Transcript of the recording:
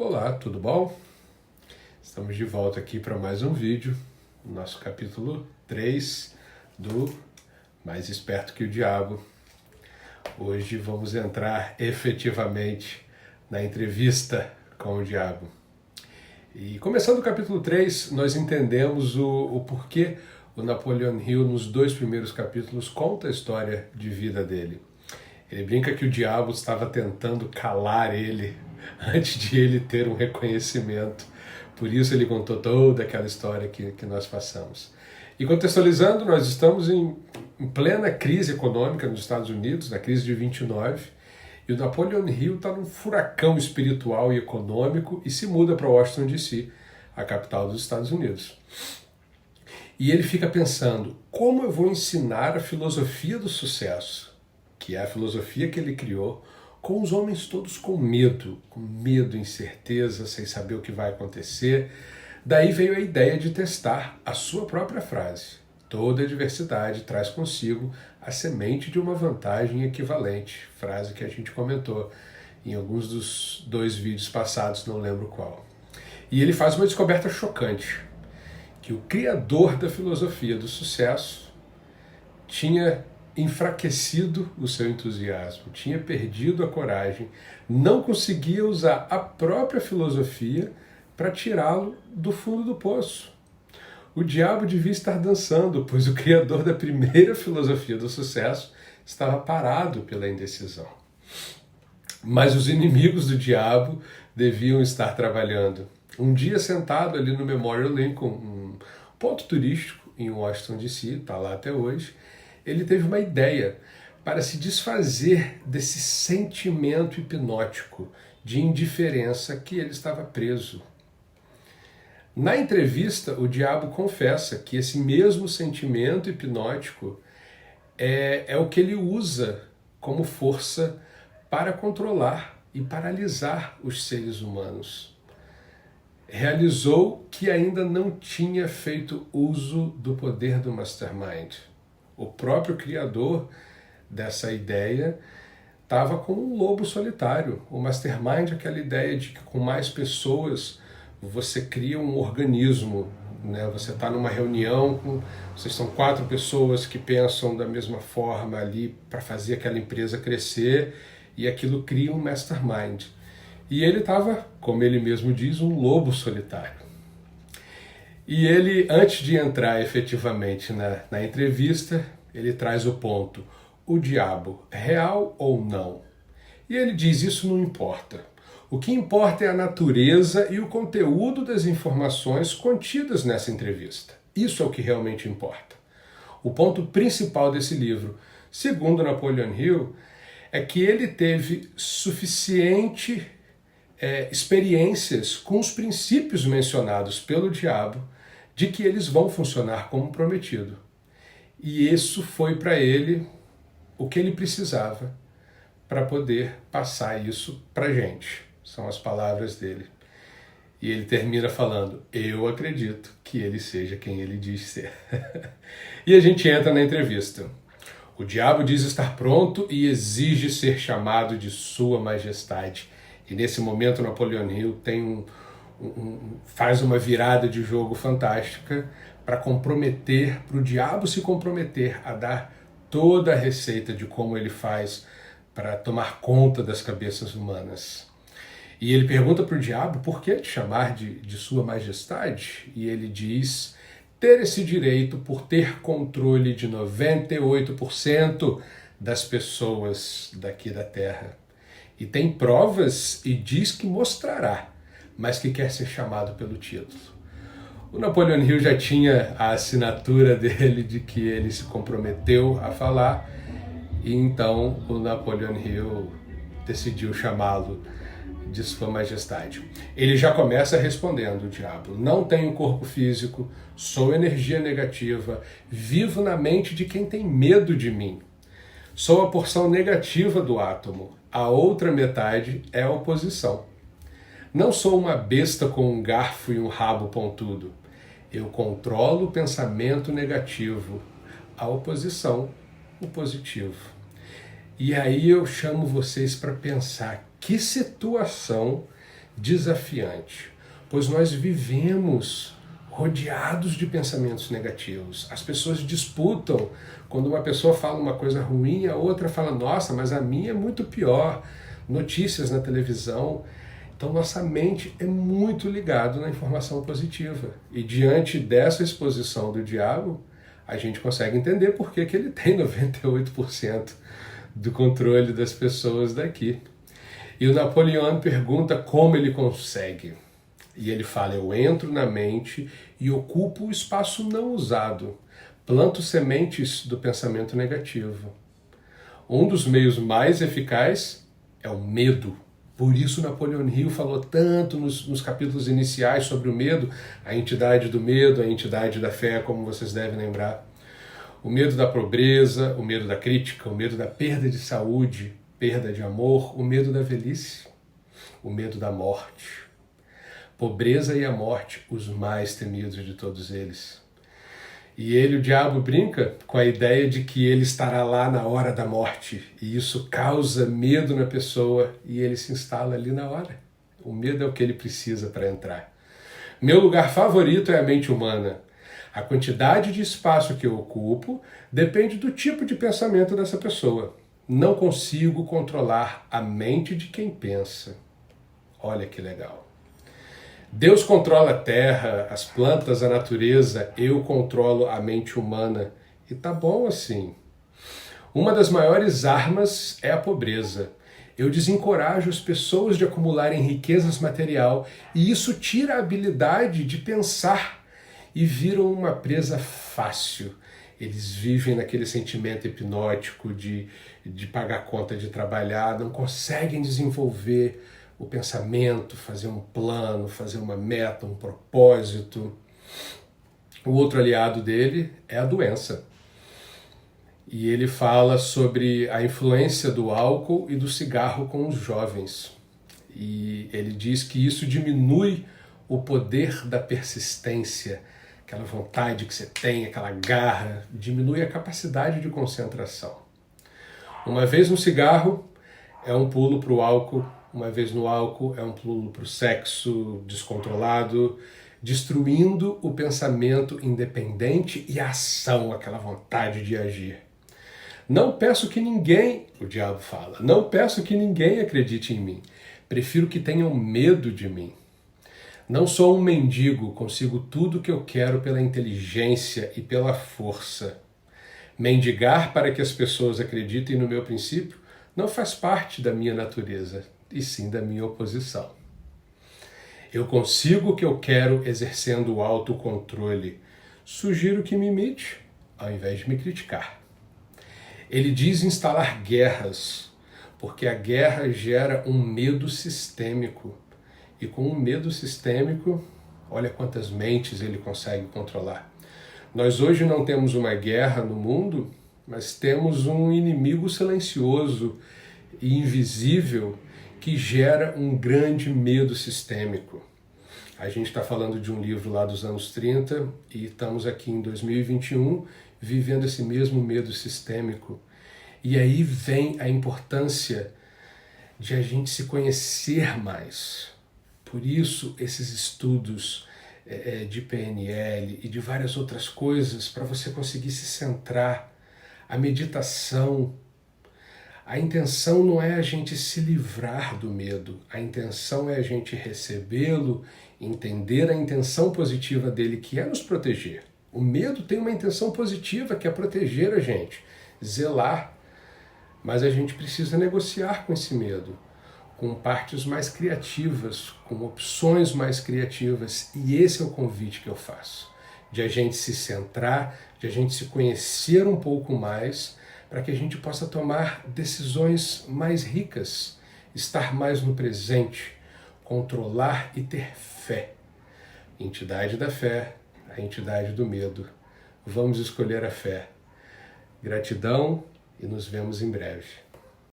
Olá, tudo bom? Estamos de volta aqui para mais um vídeo, nosso capítulo 3 do Mais Esperto que o Diabo. Hoje vamos entrar efetivamente na entrevista com o diabo. E começando o capítulo 3, nós entendemos o porquê o Napoleon Hill, nos 2 primeiros capítulos, conta a história de vida dele. Ele brinca que o diabo estava tentando calar ele antes de ele ter um reconhecimento. Por isso ele contou toda aquela história que nós passamos. E contextualizando, nós estamos em plena crise econômica nos Estados Unidos, na crise de 29, e o Napoleon Hill está num furacão espiritual e econômico e se muda para Washington, D.C., a capital dos Estados Unidos. E ele fica pensando, como eu vou ensinar a filosofia do sucesso, que é a filosofia que ele criou, com os homens todos com medo, incerteza, sem saber o que vai acontecer. Daí veio a ideia de testar a sua própria frase. Toda adversidade traz consigo a semente de uma vantagem equivalente, frase que a gente comentou em alguns dos 2 vídeos passados, não lembro qual. E ele faz uma descoberta chocante, que o criador da filosofia do sucesso tinha enfraquecido o seu entusiasmo, tinha perdido a coragem, não conseguia usar a própria filosofia para tirá-lo do fundo do poço. O diabo devia estar dançando, pois o criador da primeira filosofia do sucesso estava parado pela indecisão. Mas os inimigos do diabo deviam estar trabalhando. Um dia, sentado ali no Memorial Lincoln, um ponto turístico em Washington, D.C., está lá até hoje, ele teve uma ideia para se desfazer desse sentimento hipnótico de indiferença que ele estava preso. Na entrevista, o diabo confessa que esse mesmo sentimento hipnótico é o que ele usa como força para controlar e paralisar os seres humanos. Realizou que ainda não tinha feito uso do poder do Mastermind. O próprio criador dessa ideia estava com um lobo solitário. O Mastermind é aquela ideia de que com mais pessoas você cria um organismo, né? Você está numa reunião, vocês são 4 pessoas que pensam da mesma forma ali para fazer aquela empresa crescer e aquilo cria um Mastermind. E ele estava, como ele mesmo diz, um lobo solitário. E ele, antes de entrar efetivamente na entrevista, ele traz o ponto, o diabo, real ou não? E ele diz, isso não importa. O que importa é a natureza e o conteúdo das informações contidas nessa entrevista. Isso é o que realmente importa. O ponto principal desse livro, segundo Napoleon Hill, é que ele teve suficiente experiências com os princípios mencionados pelo diabo de que eles vão funcionar como prometido. E isso foi para ele o que ele precisava para poder passar isso para a gente. São as palavras dele. E ele termina falando, eu acredito que ele seja quem ele diz ser. E a gente entra na entrevista. O diabo diz estar pronto e exige ser chamado de Sua Majestade. E nesse momento Napoleon Hill tem faz uma virada de jogo fantástica para comprometer, para o diabo se comprometer a dar toda a receita de como ele faz para tomar conta das cabeças humanas. E ele pergunta para o diabo por que te chamar de Sua Majestade? E ele diz ter esse direito por ter controle de 98% das pessoas daqui da Terra. E tem provas e diz que mostrará, mas que quer ser chamado pelo título. O Napoleon Hill já tinha a assinatura dele de que ele se comprometeu a falar, e então o Napoleon Hill decidiu chamá-lo de Sua Majestade. Ele já começa respondendo o diabo, não tenho corpo físico, sou energia negativa, vivo na mente de quem tem medo de mim. Sou a porção negativa do átomo, a outra metade é a oposição. Não sou uma besta com um garfo e um rabo pontudo. Eu controlo o pensamento negativo, a oposição, o positivo. E aí eu chamo vocês para pensar que situação desafiante, pois nós vivemos rodeados de pensamentos negativos. As pessoas disputam. Quando uma pessoa fala uma coisa ruim, a outra fala, nossa, mas a minha é muito pior. Notícias na televisão. Então nossa mente é muito ligada na informação positiva. E diante dessa exposição do diabo, a gente consegue entender por que ele tem 98% do controle das pessoas daqui. E o Napoleão pergunta como ele consegue. E ele fala, eu entro na mente e ocupo o espaço não usado. Planto sementes do pensamento negativo. Um dos meios mais eficazes é o medo. Por isso Napoleão Hill falou tanto nos capítulos iniciais sobre o medo, a entidade do medo, a entidade da fé, como vocês devem lembrar. O medo da pobreza, o medo da crítica, o medo da perda de saúde, perda de amor, o medo da velhice, o medo da morte. Pobreza e a morte, os mais temidos de todos eles. E o diabo, brinca com a ideia de que ele estará lá na hora da morte. E isso causa medo na pessoa e ele se instala ali na hora. O medo é o que ele precisa para entrar. Meu lugar favorito é a mente humana. A quantidade de espaço que eu ocupo depende do tipo de pensamento dessa pessoa. Não consigo controlar a mente de quem pensa. Olha que legal. Deus controla a terra, as plantas, a natureza, eu controlo a mente humana. E tá bom assim. Uma das maiores armas é a pobreza. Eu desencorajo as pessoas de acumularem riquezas material e isso tira a habilidade de pensar e viram uma presa fácil. Eles vivem naquele sentimento hipnótico de pagar conta de trabalhar, não conseguem desenvolver o pensamento, fazer um plano, fazer uma meta, um propósito. O outro aliado dele é a doença. E ele fala sobre a influência do álcool e do cigarro com os jovens. E ele diz que isso diminui o poder da persistência, aquela vontade que você tem, aquela garra, diminui a capacidade de concentração. Uma vez no cigarro, é um pulo para o álcool. Uma vez no álcool, é um pulo para o sexo descontrolado, destruindo o pensamento independente e a ação, aquela vontade de agir. Não peço que ninguém, o diabo fala, não peço que ninguém acredite em mim. Prefiro que tenham medo de mim. Não sou um mendigo, consigo tudo o que eu quero pela inteligência e pela força. Mendigar para que as pessoas acreditem no meu princípio não faz parte da minha natureza, e sim da minha oposição. Eu consigo o que eu quero exercendo o autocontrole. Sugiro que me imite, ao invés de me criticar. Ele diz instalar guerras, porque a guerra gera um medo sistêmico. E com um medo sistêmico, olha quantas mentes ele consegue controlar. Nós hoje não temos uma guerra no mundo, mas temos um inimigo silencioso e invisível que gera um grande medo sistêmico. A gente está falando de um livro lá dos anos 30 e estamos aqui em 2021 vivendo esse mesmo medo sistêmico. E aí vem a importância de a gente se conhecer mais. Por isso, esses estudos de PNL e de várias outras coisas, para você conseguir se centrar, a meditação. A intenção não é a gente se livrar do medo, a intenção é a gente recebê-lo, entender a intenção positiva dele, que é nos proteger. O medo tem uma intenção positiva, que é proteger a gente, zelar. Mas a gente precisa negociar com esse medo, com partes mais criativas, com opções mais criativas. E esse é o convite que eu faço, de a gente se centrar, de a gente se conhecer um pouco mais, para que a gente possa tomar decisões mais ricas, estar mais no presente, controlar e ter fé. Entidade da fé, a entidade do medo. Vamos escolher a fé. Gratidão e nos vemos em breve.